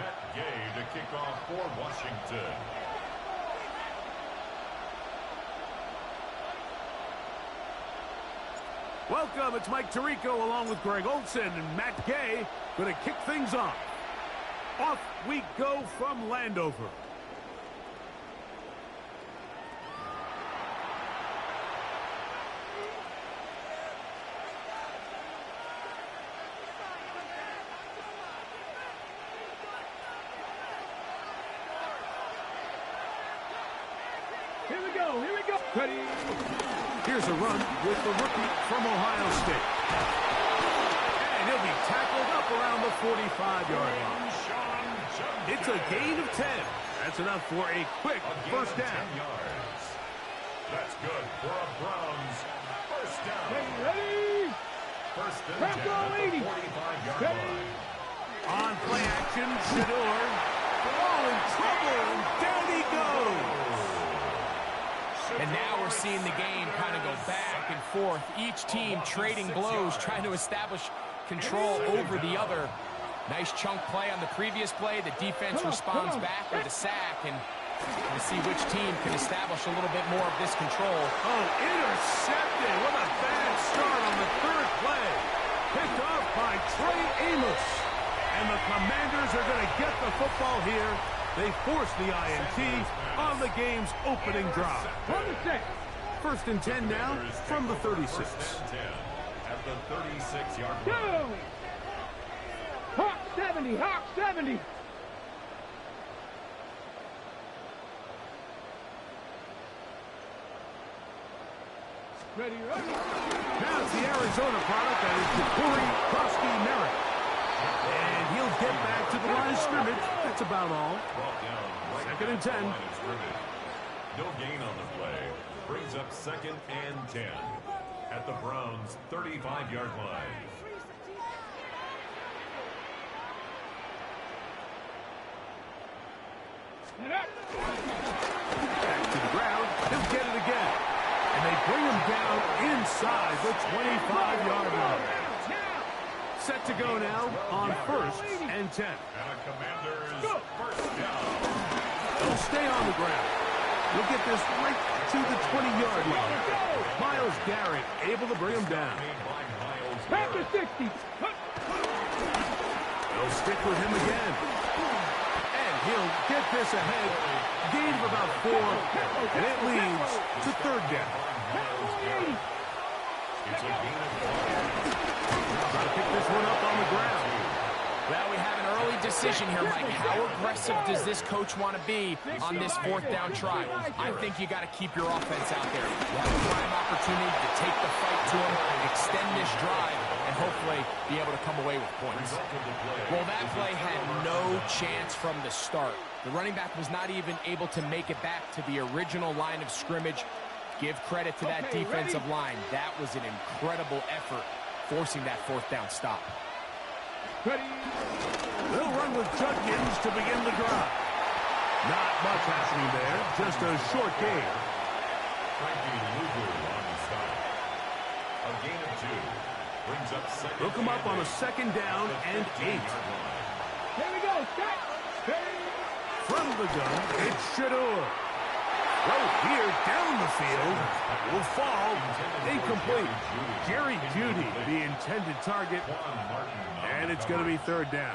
To kick off for Washington. Welcome, it's Mike Tirico along with Greg Olson and Matt Gay going to kick things off. Off we go from Landover. Here we go, here we go. Ready. Here's a run with the rookie from Ohio State. And he'll be tackled up around the 45-yard line. It's a gain of 10. That's enough for a quick first down. 10 yards. That's good for a Browns first down. Ready. First and 10 at the 45-yard line. On play action, Shador. Oh, in trouble, and down he goes. And now we're seeing the game kind of go back and forth. Each team trading blows, trying to establish control over the other. Nice chunk play on the previous play. The defense responds back with a sack, and we'll see which team can establish a little bit more of this control. Oh, intercepted. What a bad start on the third play. Picked off by Trey Amos. And the Commanders are going to get the football here. They force the INT on the game's opening drive. First and 10 now from the 36. At the 36-yard line. Go! Hawk 70, Hawk 70. Ready, ready. Now it's the Arizona product that is Corey Krosky-Merritt. And he'll get back to the line of scrimmage. That's about all. Second and 10. No gain on the play. Brings up second and 10 at the Browns' 35-yard line. Back to the ground. He'll get it again. And they bring him down inside the 25-yard line. Set to go now on first and 10. And a Commanders first down. They'll stay on the ground. We'll get this right to the 20-yard line. Myles Garrett able to bring him down. Back to 60. They'll stick with him again. And he'll get this ahead. Gain of about 4. And it leads to third down. It's a gain of 5. Try to pick this one up on the ground. Well, we have an early decision here, Mike. How aggressive does this coach want to be on this fourth down try? I think you got to keep your offense out there. You have a prime opportunity to take the fight to him, extend this drive, and hopefully be able to come away with points. Well, that play had no chance from the start. The running back was not even able to make it back to the original line of scrimmage. Give credit to that defensive line. That was an incredible effort, forcing that fourth down stop. Ready. They'll run with Judkins to begin the drive. Not much happening there, just a short gain. On the stop. A gain of 2. Brings up second. They'll come up on a second down and 8. Here we go. Stop. From the gun, it's Shador. Right here, down the field, will fall, incomplete. Jerry Jeudy, the intended target, and it's going to be third down.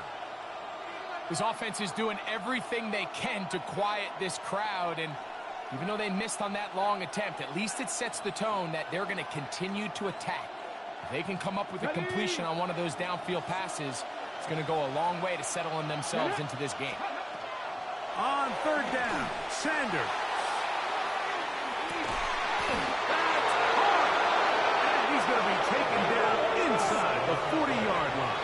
This offense is doing everything they can to quiet this crowd, and even though they missed on that long attempt, at least it sets the tone that they're going to continue to attack. If they can come up with a completion on one of those downfield passes, it's going to go a long way to settling themselves into this game. On third down, Sanders. And he's going to be taken down inside the 40-yard line.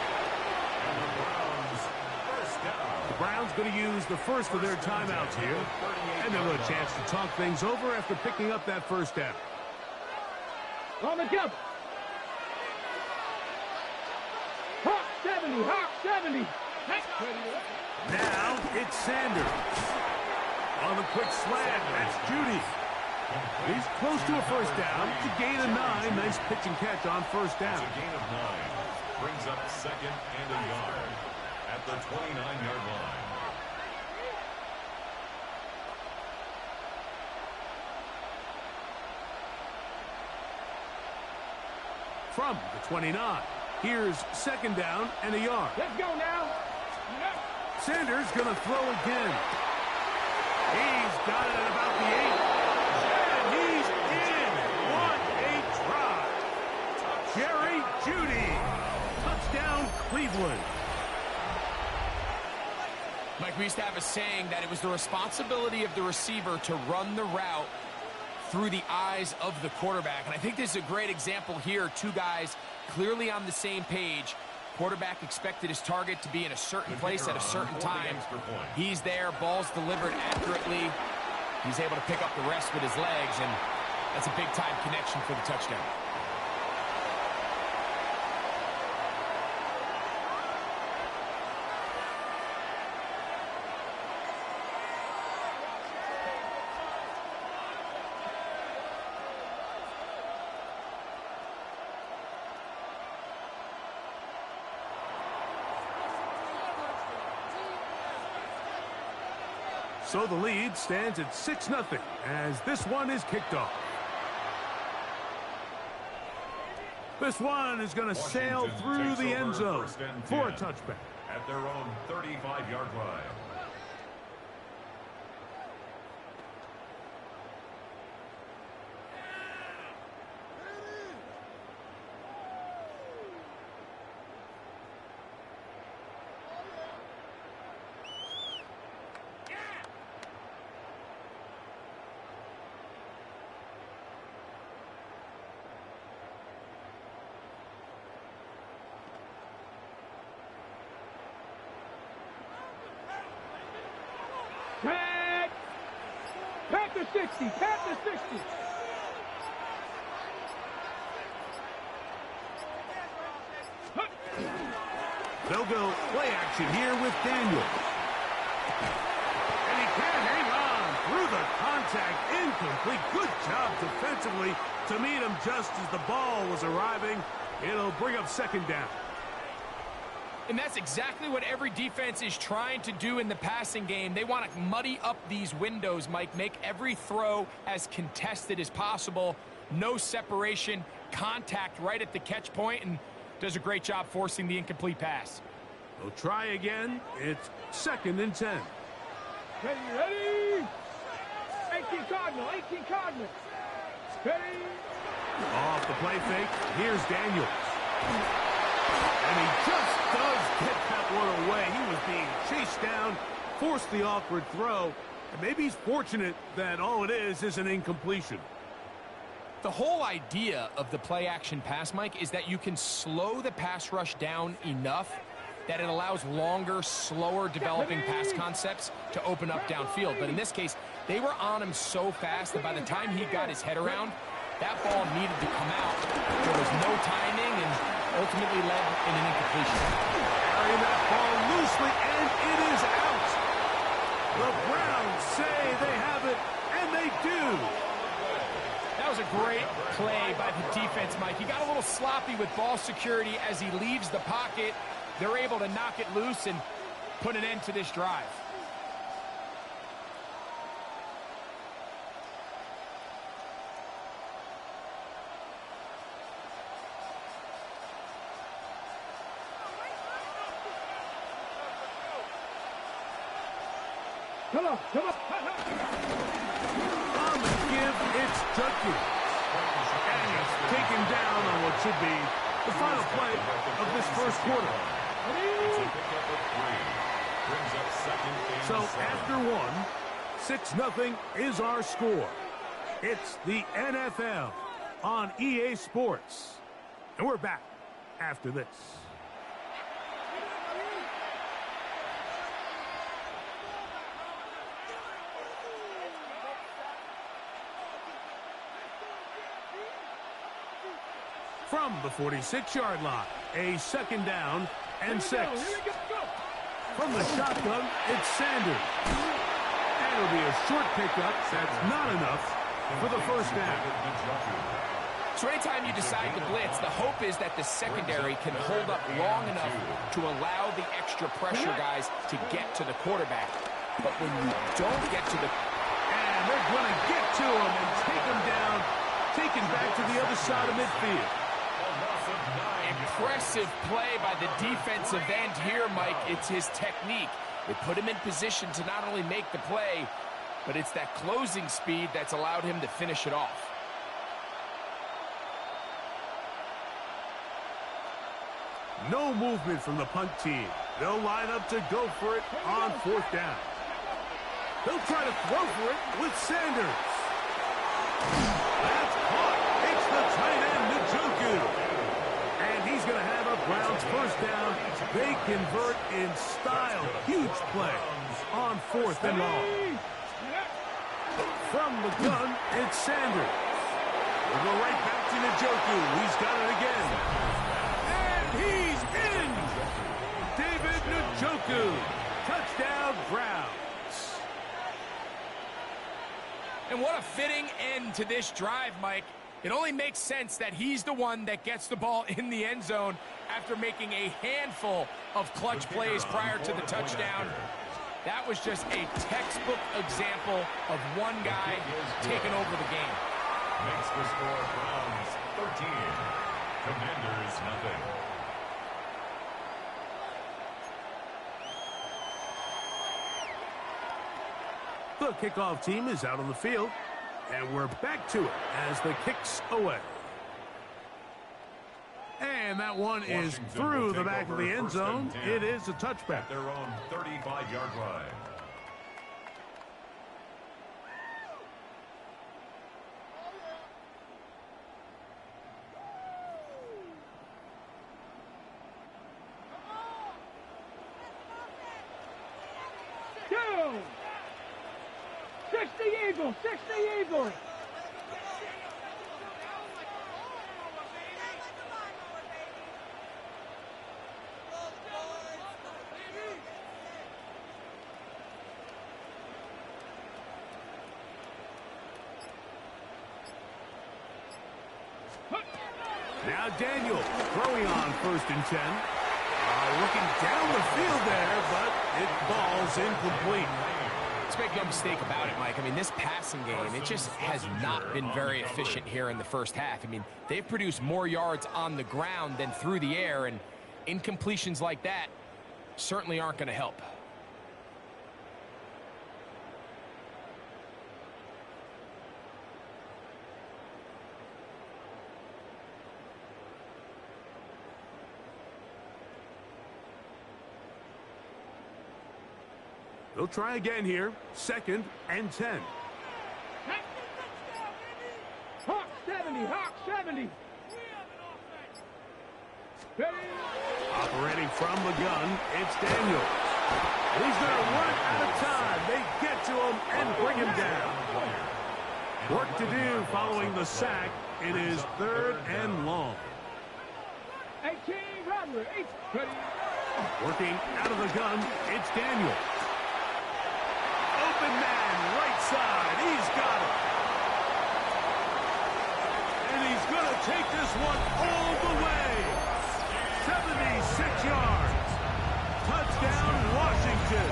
The Browns going to use the first of their timeouts here. And they'll have a chance to talk things over after picking up that first down. On the jump. Hawk 70, Hawk 70. Now it's Sanders. On the quick slant, that's Jeudy. He's close to a first down. It's a gain of 9. Nice pitch and catch on first down. It's a gain of 9. Brings up second and a yard at the 29-yard line. from the 29. Here's second down and a yard. Let's go now. Sanders going to throw again. He's got it at about the 8. And he's in. What a try. Jerry Jeudy. Touchdown, Cleveland. Mike, we used to have a saying that it was the responsibility of the receiver to run the route through the eyes of the quarterback. And I think this is a great example here. Two guys clearly on the same page. Quarterback expected his target to be in a certain place at a certain time. He's there, ball's delivered accurately. He's able to pick up the rest with his legs, and that's a big-time connection for the touchdown. So the lead stands at 6-0 as this one is kicked off. This one is going to sail through the end zone for a touchback. At their own 35-yard line. Pat the 60. Pat the 60. They'll go play action here with Daniel. And he can't hang on through the contact. Incomplete. Good job defensively to meet him just as the ball was arriving. It'll bring up second down. And that's exactly what every defense is trying to do in the passing game. They want to muddy up these windows, Mike, make every throw as contested as possible. No separation, contact right at the catch point, and does a great job forcing the incomplete pass. They'll try again. It's 2nd and 10. Ready? 18 Cardinal, 18 Cardinal. Ready? Off the play fake, here's Daniels. And he just does get that one away. He was being chased down, forced the awkward throw, and maybe he's fortunate that all it is an incompletion. The whole idea of the play-action pass, Mike, is that you can slow the pass rush down enough that it allows longer, slower developing pass concepts to open up downfield. But in this case, they were on him so fast that by the time he got his head around, that ball needed to come out. There was no timing and ultimately led in an incompletion. Carrying that ball loosely, and it is out. The Browns say they have it, and they do. That was a great play by the defense, Mike. He got a little sloppy with ball security as he leaves the pocket. They're able to knock it loose and put an end to this drive. Come on, come on. On the give, it's Judkins. And he's taken down on what should be the final play of this first quarter. So after one, 6-0 is our score. It's the NFL on EA Sports. And we're back after this. From the 46-yard line, a 2nd down and 6. From the shotgun, it's Sanders. And it'll be a short pickup. That's not enough for the first down. So anytime you decide to blitz, the hope is that the secondary can hold up long enough to allow the extra pressure guys to get to the quarterback. But when you don't get to the... And they're going to get to him and take him down, taken back to the other side of midfield. impressive play by the defensive end here, Mike. It's his technique. It put him in position to not only make the play, but it's that closing speed that's allowed him to finish it off. No movement from the punt team. They'll line up to go for it on 4th down. They'll try to throw for it with Sanders. That's caught. It's the tight end, Njoku. And he's going to have a Browns 1st down. They convert in style. Huge play on 4th and long. From the gun, it's Sanders. We'll go right back to Njoku. He's got it again. And he's in! David Njoku. Touchdown, Browns. And what a fitting end to this drive, Mike. It only makes sense that he's the one that gets the ball in the end zone after making a handful of clutch plays prior to the touchdown. That was just a textbook example of one guy taking over the game. Makes the score Browns 13, Commanders nothing. The kickoff team is out on the field, and we're back to it as the kick's away. And that one is through the back of the end zone. It is a touchback. At their own 35-yard line. Go! 60 Eagles! 60 Eagles! Now Daniel throwing on 1st and 10. Looking down the field there, but it falls incomplete. Let's make no mistake about it, Mike. I mean, this passing game, it just has not been very efficient here in the 1st half. I mean, they've produced more yards on the ground than through the air, and incompletions like that certainly aren't going to help. They'll try again here. 2nd and 10. Hawk 70! Hawk 70! Operating from the gun, it's Daniel. He's going to run out of time. They get to him and bring him down. Work to do following the sack. It is 3rd and long. 18 Rattler! 8 ready. Working out of the gun, it's Daniel. Open man, right side. He's got it. And he's going to take this one all the way. 76 yards. Touchdown, Washington.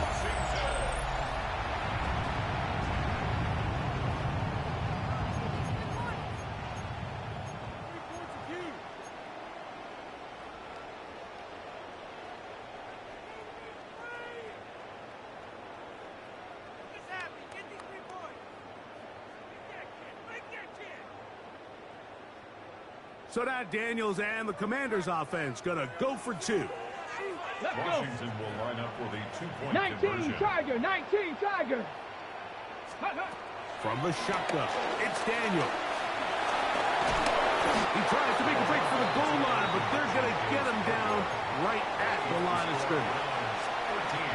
So now Daniels and the Commanders offense going to go for 2. Let's go! Washington will line up for the 2-point 19 conversion. Tiger! 19 Tiger! From the shotgun, it's Daniel. He tries to make a break for the goal line, but they're going to get him down right at the line of scrimmage. 14,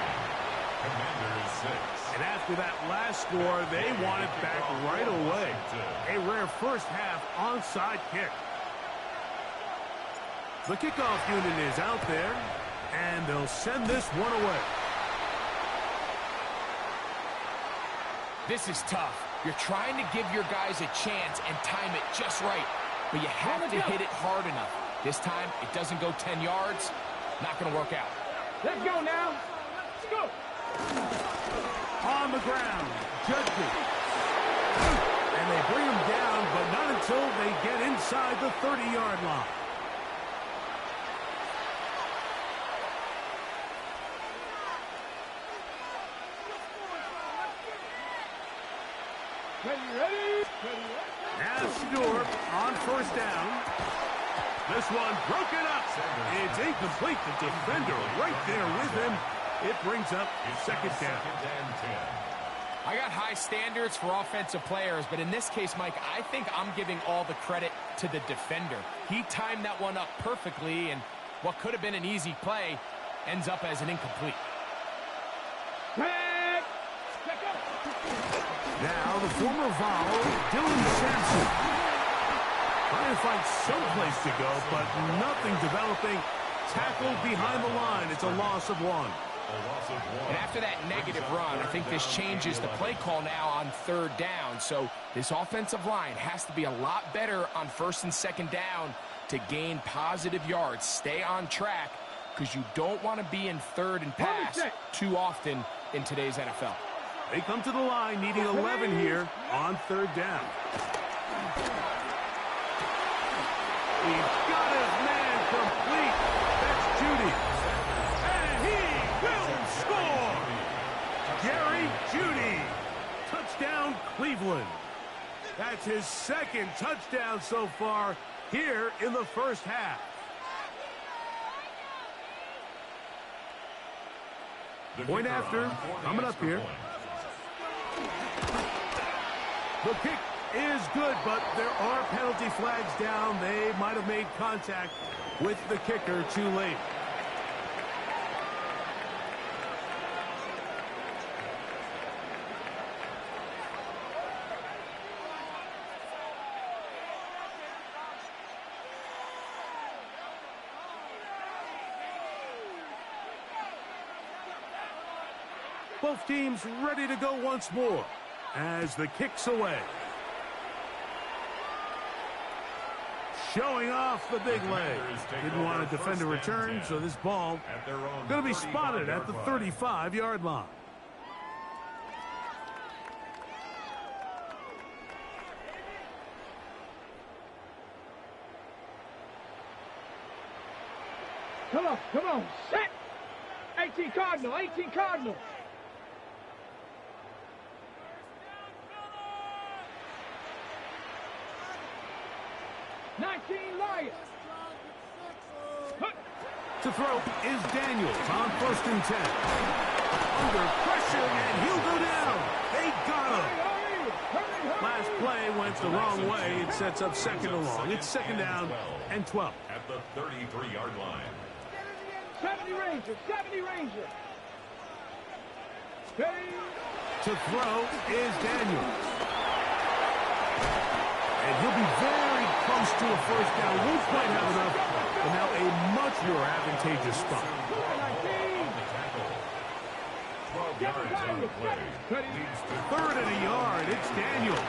Commanders 6. And after that last score, they want it back right away. A rare 1st half onside kick. The kickoff unit is out there, and they'll send this one away. This is tough. You're trying to give your guys a chance and time it just right, but you have to hit it hard enough. This time, it doesn't go 10 yards. Not going to work out. Let's go now! Let's go! On the ground, Judkins. And they bring him down, but not until they get inside the 30-yard line. Ready. Now Stewart on first down. This one broken up. It's incomplete. The defender right there with him. It brings up second down. I got high standards for offensive players, but in this case, Mike, I think I'm giving all the credit to the defender. He timed that one up perfectly, and what could have been an easy play ends up as an incomplete. Now the former Vol, Dylan Sampson. Trying to find someplace to go, but nothing developing. Tackled behind the line. It's a loss of one. And after that negative run, I think this changes the play call now on third down. So this offensive line has to be a lot better on first and second down to gain positive yards. Stay on track because you don't want to be in third and pass too often in today's NFL. They come to the line needing 11 here on third down. He's got his man complete. That's Judy. And he will score. Jerry Judy. Touchdown, Cleveland. That's his second touchdown so far here in the first half. Point after, coming up here. The kick is good, but there are penalty flags down. They might have made contact with the kicker too late. Both teams ready to go once more as the kick's away. Showing off the big leg. Didn't want to defend a return, so this ball going to be spotted at the 35-yard line. Come on, set. 18 Cardinal. 19 Lions. To throw is Daniels on first and 10. Under pressure, and he'll go down. They got him. Last play went the wrong way. It sets up second and long. It's second down and 12. At the 33-yard line. 70 Ranger. To throw is Daniels. And he'll be very close to a first down. Won't quite have enough, but now a much more advantageous spot. 12 yards on the play. Leads to Third and a yard. It's Daniels.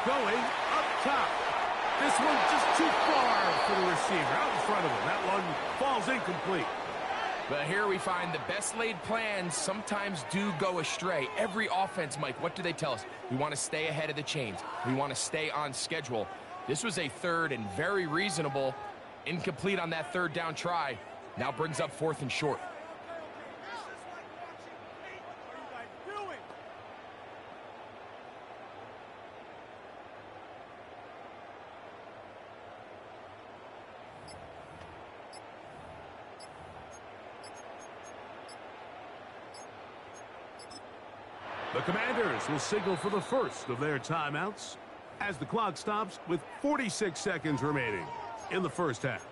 Going up top. This one's just too far for the receiver. Out in front of him. That one falls incomplete. But here we find the best laid plans sometimes do go astray. Every offense, Mike, what do they tell us? We want to stay ahead of the chains. We want to stay on schedule. This was a third and very reasonable. Incomplete on that third down try. Now brings up fourth and short. The Commanders will signal for the first of their timeouts as the clock stops with 46 seconds remaining in the first half.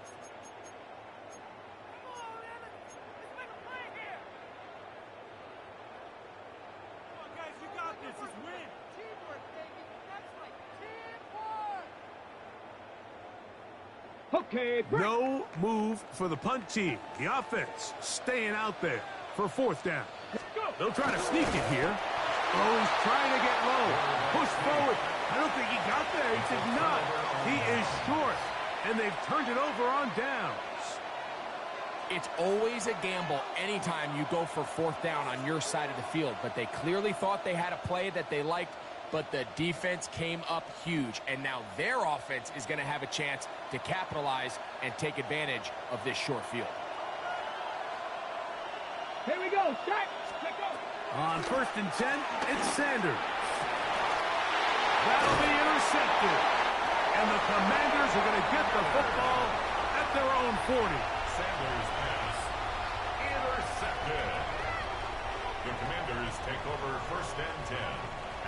Okay, great. No move for the punt team. The offense staying out there for fourth down. They'll try to sneak it here. Oh, he's trying to get low. Push forward. I don't think he got there. He did not. He is short. And they've turned it over on downs. It's always a gamble anytime you go for fourth down on your side of the field. But they clearly thought they had a play that they liked, but the defense came up huge. And now their offense is going to have a chance to capitalize and take advantage of this short field. Here we go. Set. Pick up. On 1st and 10, it's Sanders. That'll be intercepted. And the Commanders are going to get the football at their own 40. Sanders pass intercepted. The Commanders take over 1st and 10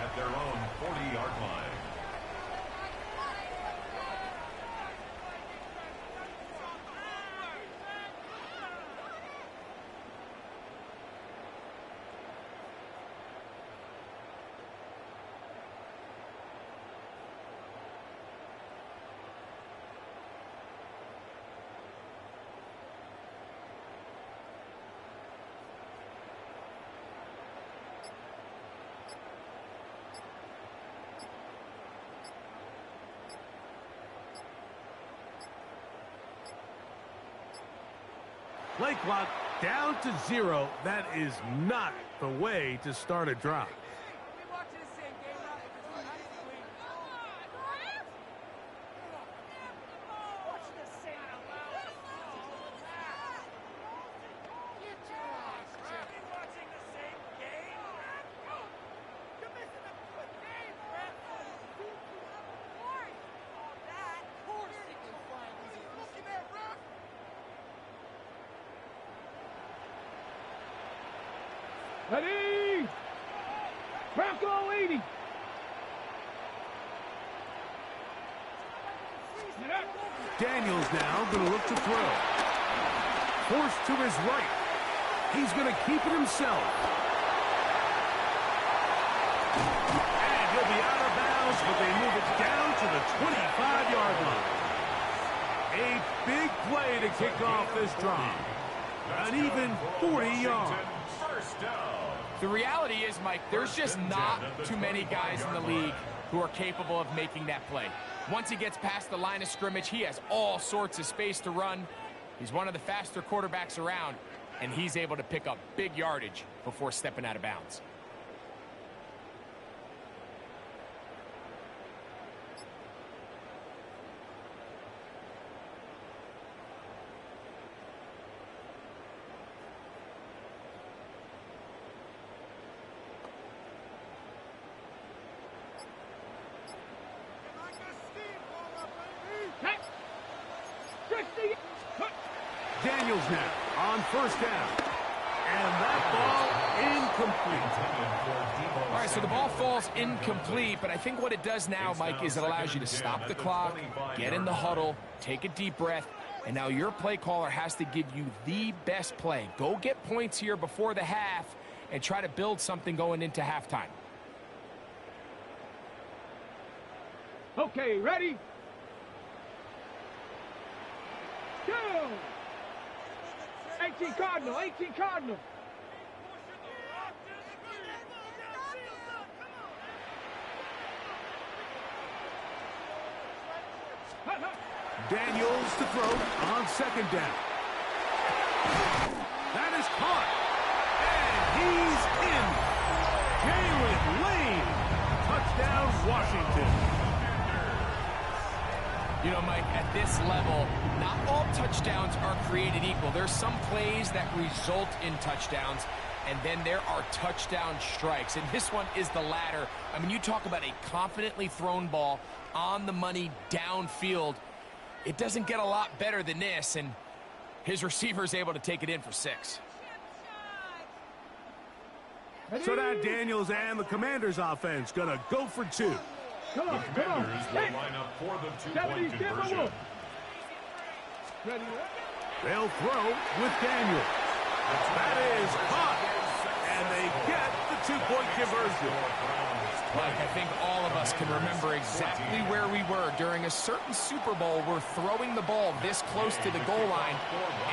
at their own 40-yard line. Play clock down to 0. That is not the way to start a drive. Ready? Bronco 80. Daniels now going to look to throw. Forced to his right. He's going to keep it himself. And he'll be out of bounds, but they move it down to the 25-yard line. A big play to kick off this drive. An even 40 yards. First down. The reality is, Mike, there's just not too many guys in the league who are capable of making that play. Once he gets past the line of scrimmage, he has all sorts of space to run. He's one of the faster quarterbacks around, and he's able to pick up big yardage before stepping out of bounds. Daniels now on 1st down. And that ball incomplete. All right, so the ball falls incomplete, but I think what it does now, Mike, is it allows you to stop the clock, get in the huddle, take a deep breath, and now your play caller has to give you the best play. Go get points here before the half and try to build something going into halftime. Okay, ready? Go! 18 Cardinal, 18 Cardinal. Daniels to throw on 2nd down. That is caught. And he's in. Jalen Lane. Touchdown, Washington. You know, Mike, at this level, not all touchdowns are created equal. There's some plays that result in touchdowns, and then there are touchdown strikes. And this one is the latter. I mean, you talk about a confidently thrown ball on the money downfield. It doesn't get a lot better than this, and his receiver is able to take it in for 6. So now Daniels and the Commanders offense going to go for 2. Come on, The Commanders will line up for the two-point conversion. Ready? They'll throw with Daniels. That is caught. And they get the 2-point conversion. Mike, I think all of us can remember exactly where we were during a certain Super Bowl where throwing the ball this close to the goal line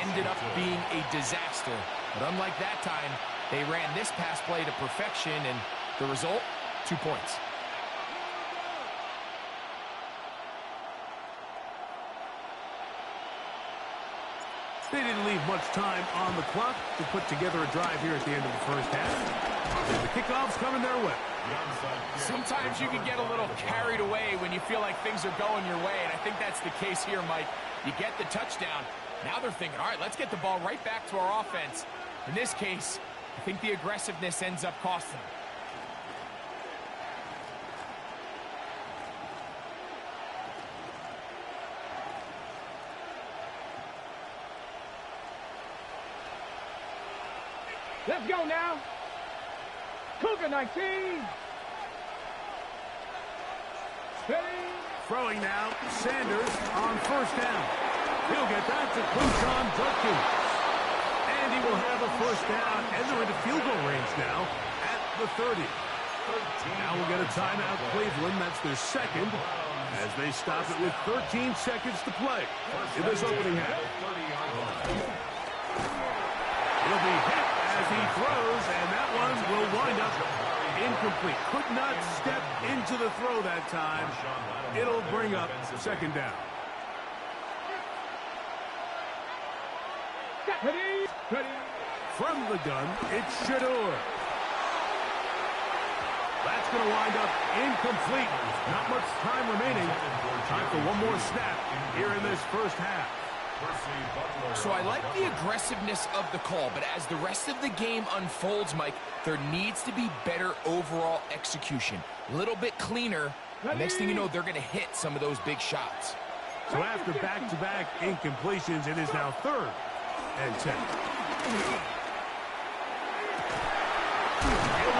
ended up being a disaster. But unlike that time, they ran this pass play to perfection, and the result, 2 points. They didn't leave much time on the clock to put together a drive here at the end of the 1st half. And the kickoff's coming their way. Sometimes you can get a little carried away when you feel like things are going your way, and I think that's the case here, Mike. You get the touchdown. Now they're thinking, all right, let's get the ball right back to our offense. In this case, I think the aggressiveness ends up costing them. Let's go now. Cougar 19. Steady. Throwing now, Sanders on first down. He'll get that to Quinton Judkins. And he will have a first down, and they're into field goal range now at the 30. Now we'll get a timeout, Cleveland. That's their second, as they stop it with 13 seconds to play in this opening half. He'll be hit as he throws, and that one will wind up incomplete. Could not step into the throw that time. It'll bring up second down. Ready. From the gun, it's Shador. That's going to wind up incomplete. Not much time remaining. Time for one more snap here in this first half. So I like the aggressiveness of the call, but as the rest of the game unfolds, Mike, there needs to be better overall execution. A little bit cleaner. Next thing you know, they're going to hit some of those big shots. So after back-to-back incompletions, it is now 3rd and 10. He'll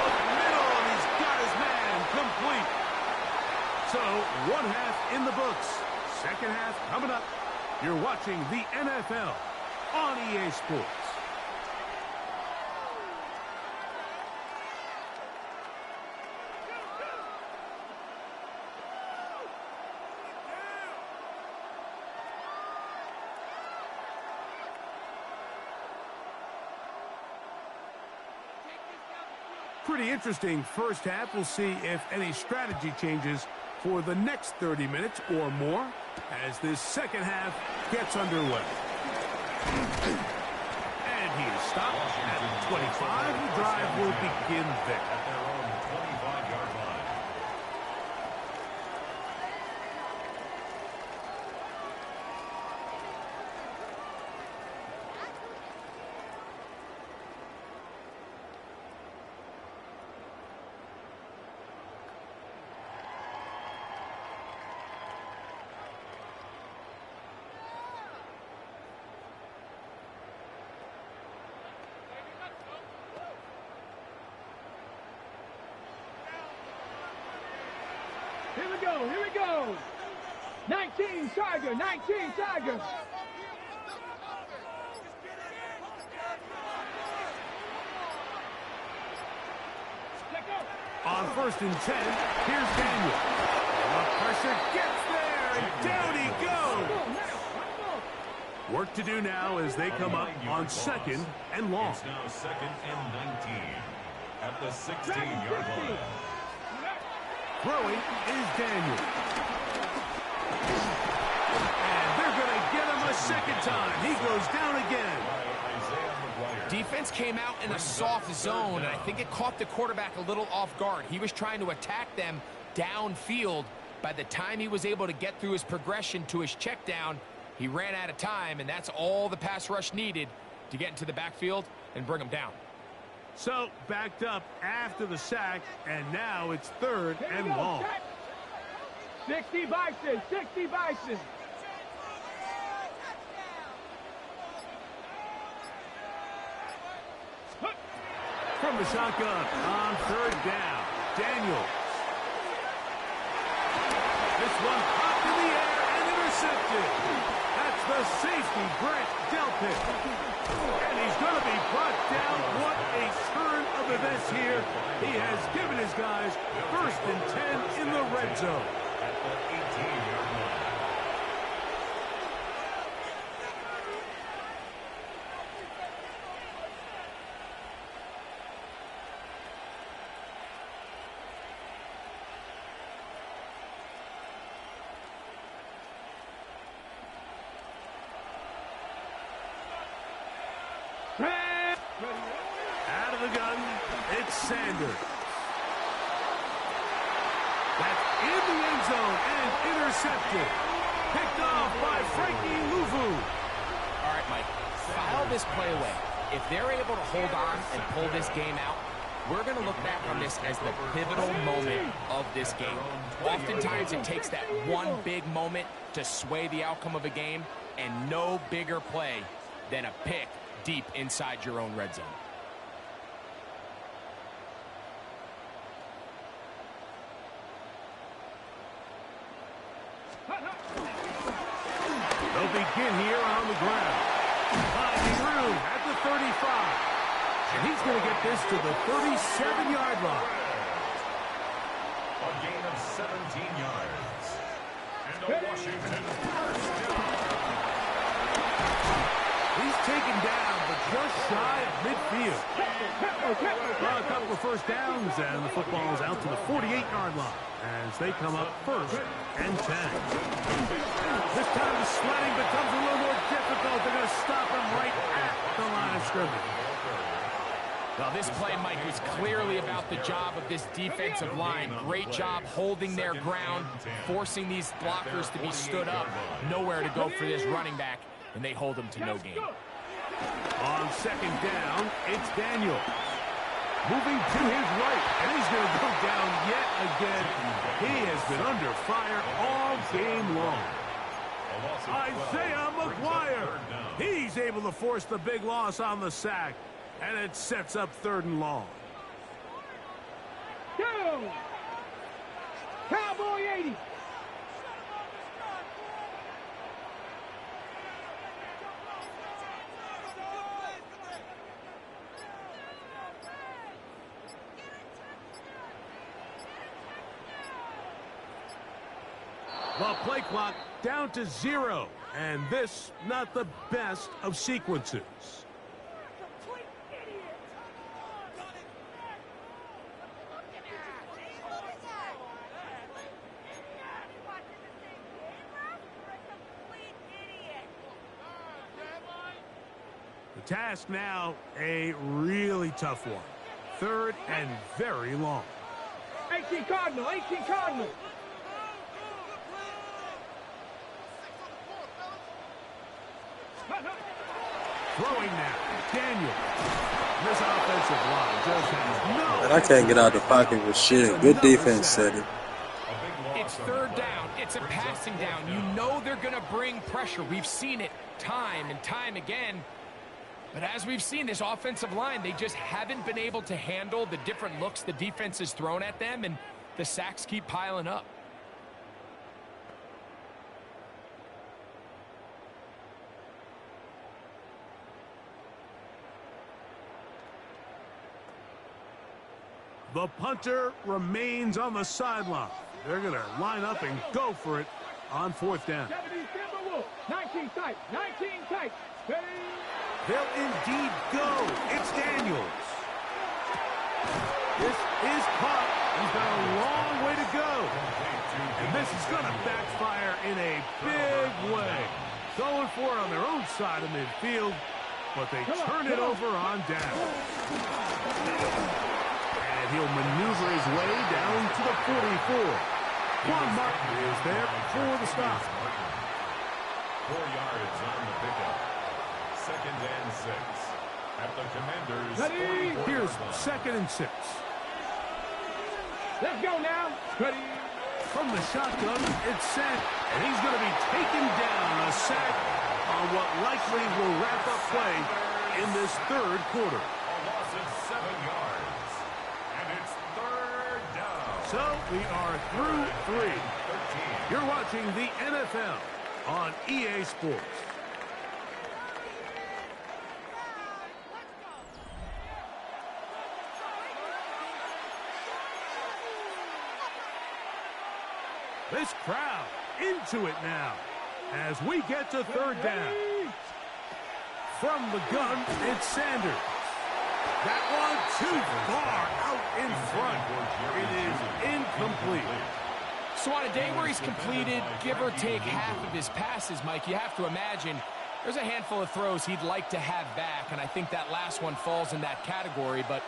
look middle, and he's got his man complete. So one half in the books. Second half coming up. You're watching the NFL on EA Sports. Pretty interesting first half. We'll see if any strategy changes for the next 30 minutes or more as this second half gets underway. And he is stopped at the 25. The drive will begin there. At their own 25-yard line. Here we go. 19 Tiger, 19 Tiger. On 1st and 10, here's Daniel. The pressure gets there, and down he goes. Work to do now as they come up on 2nd and long. It's now 2nd and 19 at the 16-yard line. Throwing is Daniel. And they're going to get him a second time. He goes down again. Defense came out in a soft zone, and I think it caught the quarterback a little off guard. He was trying to attack them downfield. By the time he was able to get through his progression to his check down, he ran out of time, and that's all the pass rush needed to get into the backfield and bring him down. So, backed up after the sack, and now it's 3rd and long. 60 Bison, 60 Bison. From the shotgun on 3rd down, Daniels. This one popped in the air and intercepted. That's the safety, Brett Delpit. And he's going to be brought down. What a turn of events here. He has given his guys 1st and 10 in the red zone. At the 18-yard line. Out of the gun, it's Sanders. That's in the end zone and intercepted. Picked off by Frankie Luvu. All right, Mike, file this play away. If they're able to hold on and pull this game out, we're going to look back on this as the pivotal moment of this game. Oftentimes, it takes that one big moment to sway the outcome of a game, and no bigger play than a pick deep inside your own red zone. They'll begin here on the ground. Finding room at the 35. And he's going to get this to the 37-yard line. A gain of 17 yards. And a Washington first down. He's taken down, but just shy of midfield. Well, a couple of first downs, and the football's out to the 48-yard line as they come up first and 10. This time the sledding becomes a little more difficult. They're going to stop him right at the line of scrimmage. Well, this play, Mike, was clearly about the job of this defensive line. Great job holding their ground, forcing these blockers to be stood up. Nowhere to go for this running back, and they hold him to no gain. On second down, it's Daniel. Moving to his right, and he's going to go down yet again. He has been under fire all game long. Isaiah McGuire. He's able to force the big loss on the sack, and it sets up 3rd and long. Go! Cowboy 80. Well, play clock down to 0, and this not the best of sequences. The task now, a really tough one. 3rd and very long. 18 Cardinal, 18 Cardinal. Throwing now, Daniel. This offensive line just has no... And I can't get out of the pocket with shit. Good defense, Cedric. It's 3rd down. It's a passing down. You know they're going to bring pressure. We've seen it time and time again. But as we've seen, this offensive line, they just haven't been able to handle the different looks the defense has thrown at them, and the sacks keep piling up. The punter remains on the sideline. They're going to line up and go for it on 4th down. 19 tight, 19 tight. They'll indeed go. It's Daniels. This is caught. He's got a long way to go. And this is going to backfire in a big way. Going for it on their own side of midfield, but they turn it over on down. And he'll maneuver his way down to the 44. Juan Martin is there for the stop. 4 yards on the pickup. 2nd and 6. At the Commanders' 44. Here's 2nd and 6. Let's go now. Ready. From the shotgun, it's sent, and he's going to be taken down. A sack on what likely will wrap up play in this 3rd quarter. A loss of 7 yards. And it's 3rd down. So we are through 3. 13. You're watching the NFL on EA Sports. This crowd into it now as we get to 3rd down. From the gun, it's Sanders. That one too far out in front. It is incomplete. So on a day where he's completed, give or take half of his passes, Mike, you have to imagine there's a handful of throws he'd like to have back, and I think that last one falls in that category. But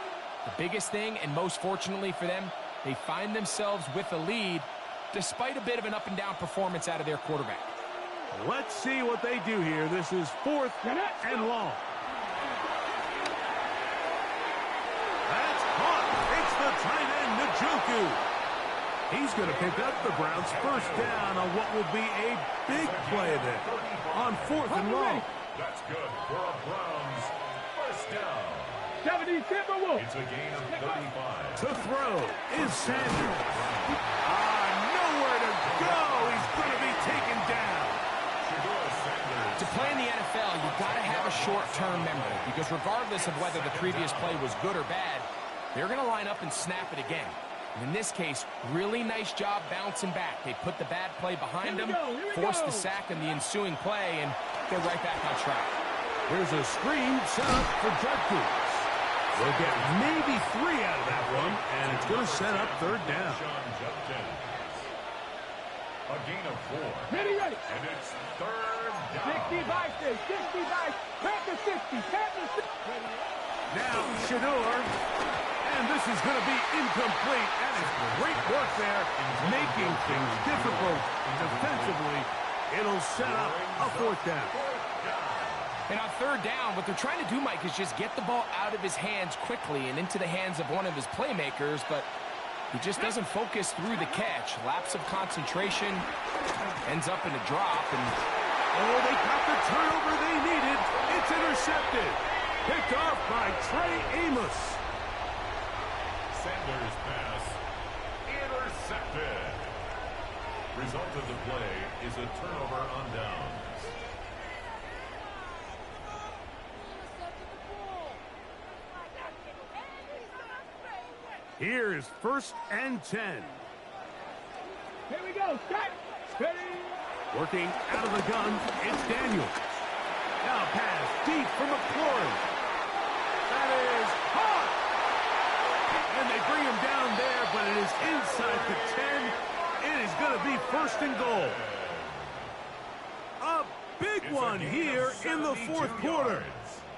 the biggest thing, and most fortunately for them, they find themselves with a lead despite a bit of an up-and-down performance out of their quarterback. Let's see what they do here. This is 4th and long. rescue. He's going to pick up the Browns first down on what will be a big play there on 4th and long. That's good for a Browns first down. 70 Timberwolves. It's a gain of 35. To throw is Sanders. Nowhere to go. He's going to be taken down. To play in the NFL, you've got to have a short-term memory because regardless of whether the previous play was good or bad, they're going to line up and snap it again. And in this case, really nice job bouncing back. They put the bad play behind them, forced the sack in the ensuing play, and they're right back on track. Here's a screen set up for Judkins. We'll get maybe 3 out of that one, and it's going to set up 3rd down. A gain of 4. Ready. And it's 3rd down. 65, 65, Panthers 60, Panthers 60. Now, Shador, and this is going to be incomplete. That is great work there, making things difficult defensively. It'll set up a 4th down. And on 3rd down, what they're trying to do, Mike, is just get the ball out of his hands quickly and into the hands of one of his playmakers, but he just doesn't focus through the catch. Lapse of concentration, ends up in a drop, and they got the turnover they needed. It's intercepted. Picked off by Trey Amos. Sanders' pass intercepted. Result of the play is a turnover on downs. Here is 1st and 10. Here we go, Scott. Ready. Working out of the gun, it's Daniels. Now pass deep for McLaurin. That is hot. And they bring him down there, but it is inside the 10. It is going to be 1st and goal. A big one here in the 4th quarter.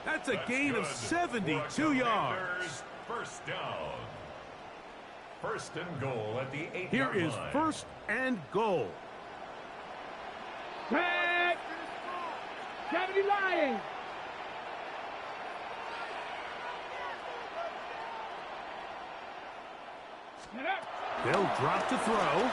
That's a gain of 72 yards. First down. 1st and goal at the 8-yard line. Here is 1st and goal. Back. 70 Lions. They'll drop to throw.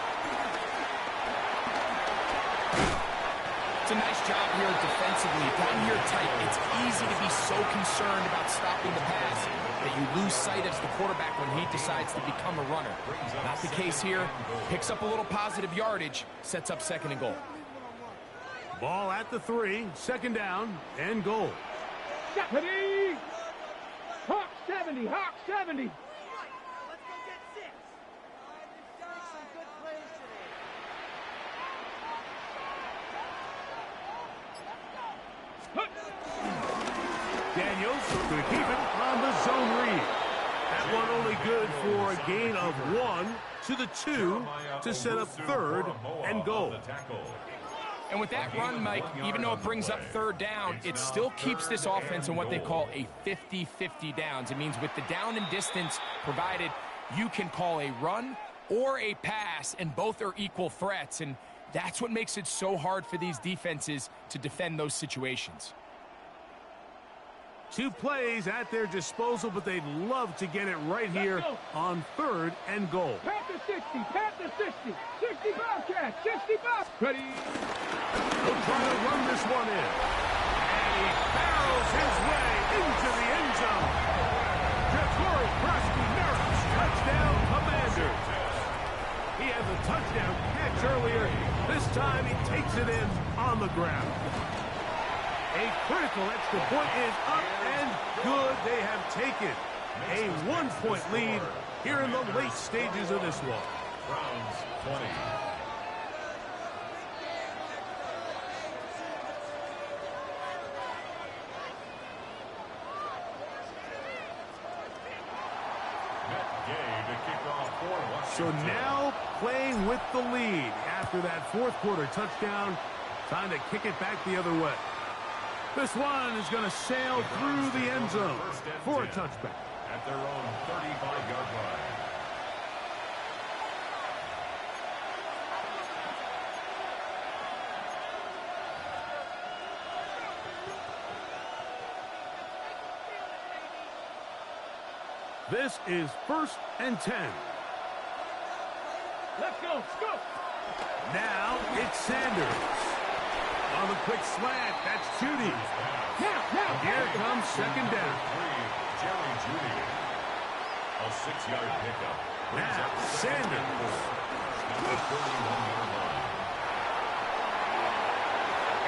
it's a nice job here defensively. Down here tight, it's easy to be so concerned about stopping the pass that you lose sight as the quarterback when he decides to become a runner. Not the case here. Picks up a little positive yardage, sets up 2nd and goal. Ball at the 3, 2nd down, and goal. 70. Hawk 70, Hawk 70. Daniels going to keep it on the zone read. That one only good for a gain of 1 to the 2 to set up 3rd and goal. And with that run, Mike, even though it brings up 3rd down, it still keeps this offense in what they call a 50-50 downs. It means with the down and distance provided, you can call a run or a pass, and both are equal threats. And that's what makes it so hard for these defenses to defend those situations. 2 plays at their disposal, but they'd love to get it right here on 3rd and goal. Panthers 60, Panthers 60, 60 Bobcats, 60 Bobcats. Ready. He'll try to run this one in. And he barrels his way into the end zone. Ja'Cory Brasky-Merritt's touchdown Commanders. He has a touchdown catch earlier. This time he takes it in on the ground. A critical extra point is up and good. They have taken a 1-point lead here in the late stages of this one. Browns 20. So now playing with the lead after that 4th quarter touchdown. Time to kick it back the other way. This one is going to sail through the end zone for a touchback. At their own 35-yard line. This is 1st and 10. Let's go. Scoop. Now it's Sanders. On the quick slant, that's Judy. Now. Here comes second down. Jerry Judy. A 6-yard pickup. Now Sanders. At the 31-yard line.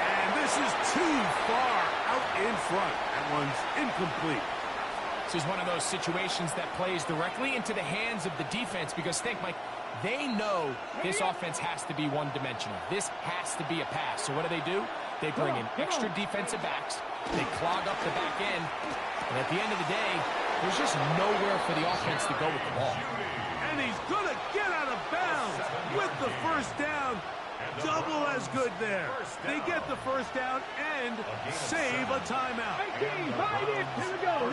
And this is too far out in front. That one's incomplete. This is one of those situations that plays directly into the hands of the defense because think, Mike, they know this offense has to be one-dimensional. This has to be a pass. So what do? They bring in extra defensive backs. They clog up the back end. And at the end of the day, there's just nowhere for the offense to go with the ball. And he's going to get out of bounds with the first down. Double as good there. They get the first down and save a timeout. 18, find it. Here we go.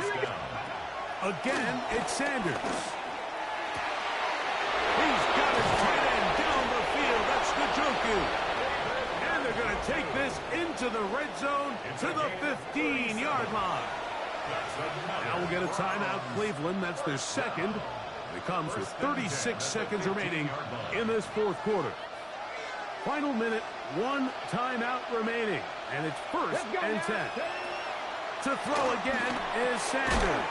Again, it's Sanders. He's got his tight end down the field. That's Njoku. And they're going to take this into the red zone to the 15-yard line. Now we'll get a timeout, Cleveland. That's their second. It comes with 36 seconds remaining in this fourth quarter. Final minute, one timeout remaining. And it's first and 10. To throw again is Sanders.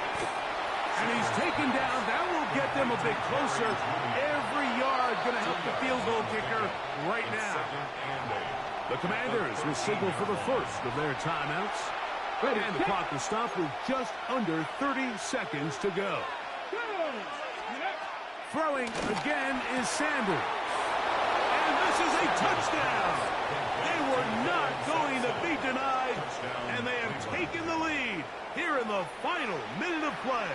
And he's taken down. That will get them a bit closer. Every yard going to help the field goal kicker right now. The Commanders will signal for the first of their timeouts. And the clock will stop with just under 30 seconds to go. Throwing again is Sanders. And this is a touchdown. They were not going to be denied. And they have taken the lead here in the final minute of play.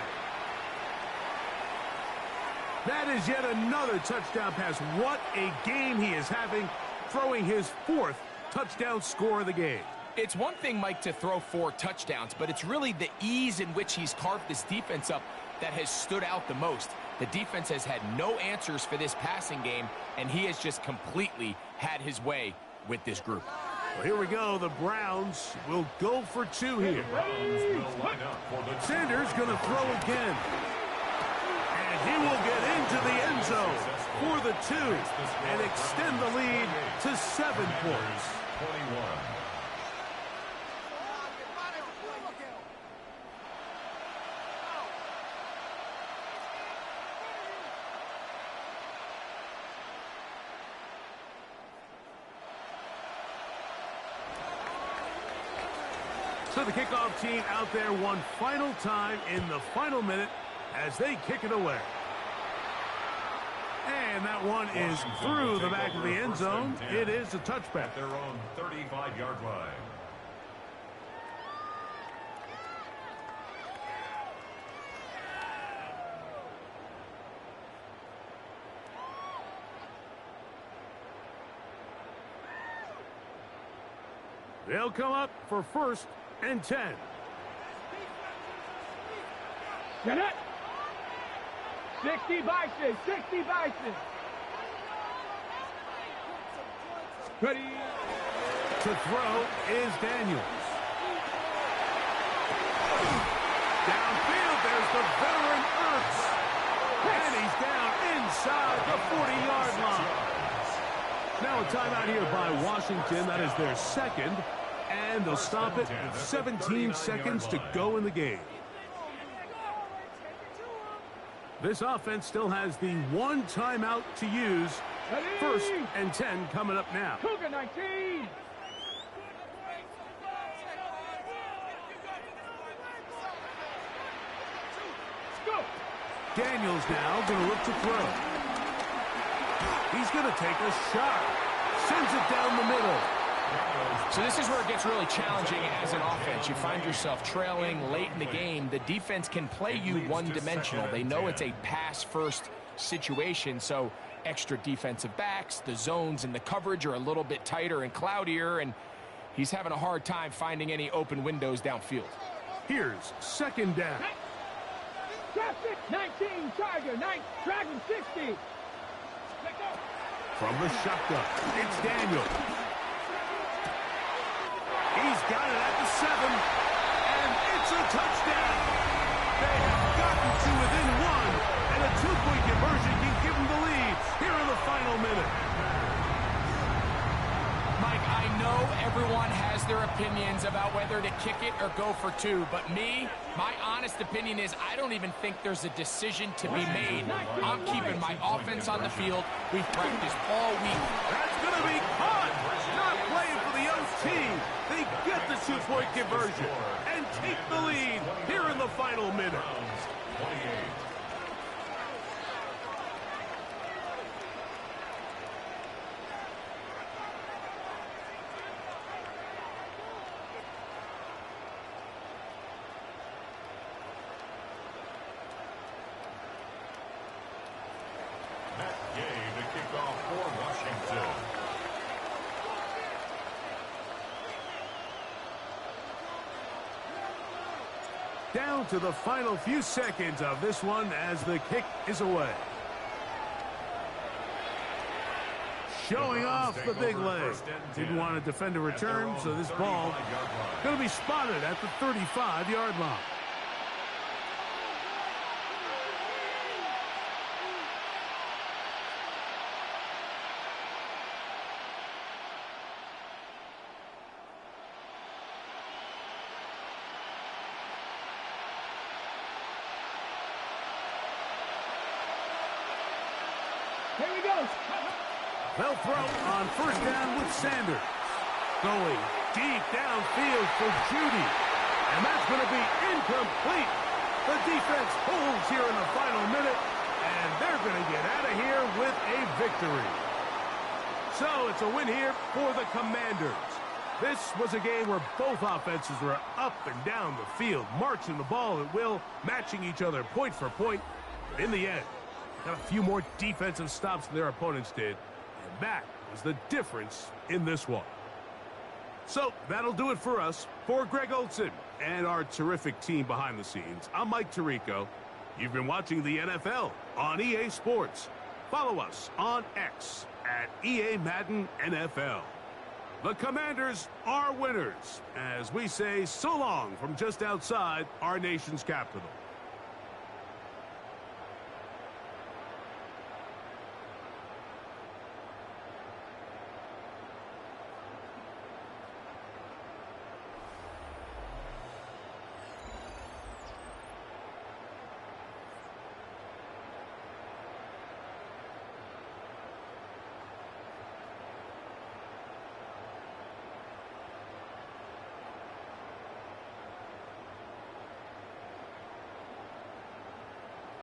That is yet another touchdown pass. What a game he is having, throwing his fourth touchdown score of the game. It's one thing, Mike, to throw 4 touchdowns, but it's really the ease in which he's carved this defense up that has stood out the most. The defense has had no answers for this passing game, and he has just completely had his way with this group. Well, here we go. The Browns will go for 2 here. Sanders going to throw again. And he will get into the end zone for the 2 and extend the lead to 7 points. 21. So the kickoff team out there one final time in the final minute as they kick it away. And that one is through the back of the end zone. It is a touchback. At their own 35-yard line. They'll come up for first and 10. Get it. 60 Bison. 60 Bison. Ready. To throw is Daniels. Downfield, there's the veteran Ertz. And he's down inside the 40-yard line. Now a timeout here by Washington. That is their second. And they'll stop it with 17 seconds to go in the game. This offense still has the one timeout to use. First and 10 coming up now. Cougar 19. Daniels now going to look to throw. He's going to take a shot. Sends it down the middle. So this is where it gets really challenging as an offense. You find yourself trailing late in the game. The defense can play you one-dimensional. They know it's a pass-first situation, so extra defensive backs, the zones and the coverage are a little bit tighter and cloudier, and he's having a hard time finding any open windows downfield. Here's second down. 19, Tiger, 9, Dragon 60. From the shotgun, it's Daniel. He's got it at the 7, and it's a touchdown. They have gotten to within 1, and a 2-point conversion can give them the lead here in the final minute. Mike, I know everyone has their opinions about whether to kick it or go for two, but my honest opinion is I don't even think there's a decision to be made. I'm keeping my offense on the field. We've practiced all week. That's going to be caught. Not playing for the OT. They get the two-point conversion and take the lead here in the final minute. Down to the final few seconds of this one as the kick is away. Showing off the big leg. Didn't want to defend a return, so this ball going to be spotted at the 35-yard line. Here he goes. They'll throw on first down with Sanders. Going deep downfield for Judy. And that's going to be incomplete. The defense holds here in the final minute, and they're going to get out of here with a victory. So it's a win here for the Commanders. This was a game where both offenses were up and down the field, marching the ball at will, matching each other point for point. But in the end, got a few more defensive stops than their opponents did, and that was the difference in this one. So that'll do it for us. For Greg Olson and our terrific team behind the scenes, I'm Mike Tirico. You've been watching the NFL on EA Sports. Follow us on X at EA Madden NFL. The Commanders are winners, as we say so long from just outside our nation's capital.